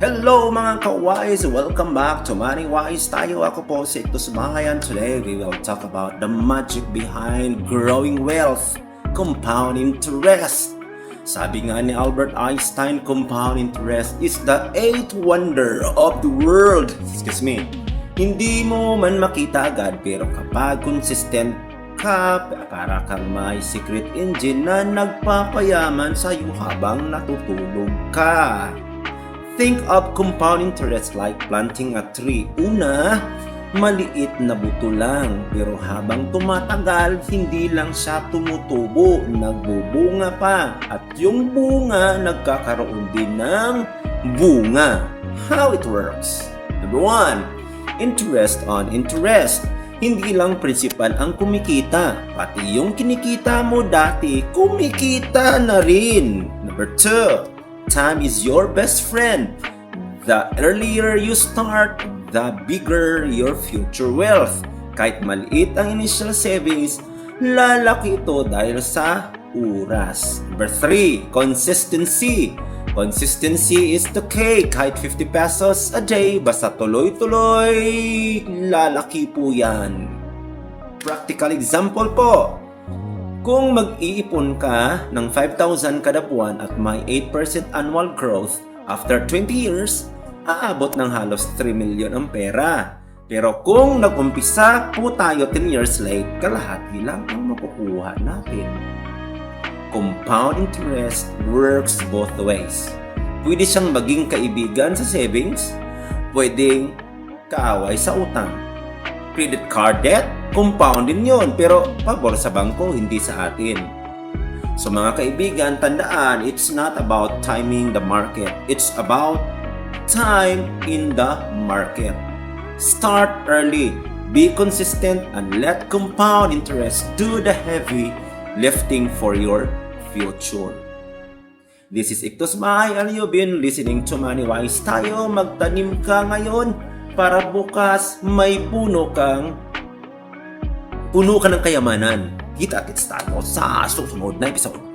Hello mga ka-wise! Welcome back to Money Wise tayo. Ako po si Ito Sumahayan. Today we will talk about the magic behind growing wealth, compound interest. Sabi nga ni Albert Einstein, compound interest is the eighth wonder of the world. Excuse me. Hindi mo man makita agad pero kapag consistent ka, para kang may secret engine na nagpapayaman sa'yo habang natutulog ka. Think of compound interest like planting a tree. Una, maliit na buto lang. Pero habang tumatagal, hindi lang siya tumutubo, nagbubunga pa. At yung bunga, nagkakaroon din ng bunga. How it works? Number 1, interest on interest. Hindi lang principal ang kumikita, pati yung kinikita mo dati, kumikita na rin. Number 2, time is your best friend. The earlier you start, the bigger your future wealth. Kahit maliit ang initial savings, lalaki ito dahil sa oras. Number 3, consistency. Consistency is the key. Kahit 50 pesos a day, basta tuloy-tuloy, lalaki po yan. Practical example po. Kung mag-iipon ka ng 5,000 kada buwan at may 8% annual growth, after 20 years, aabot ng halos 3 million ang pera. Pero kung nag-umpisa po tayo 10 years late, kalahati lang ang makukuha natin. Compound interest works both ways. Pwede siyang maging kaibigan sa savings, pwedeng kaaway sa utang. Credit card debt, compound din yun, pero pabor sa bangko, hindi sa atin. So mga kaibigan, tandaan, it's not about timing the market. It's about time in the market. Start early, be consistent, and let compound interest do the heavy lifting for your future. This is Ictus Mahay, and you've been listening to Money Wise tayo. Magtanim ka ngayon para bukas may puno ka ng kayamanan. Kita-kits tayo sa susunod na episode.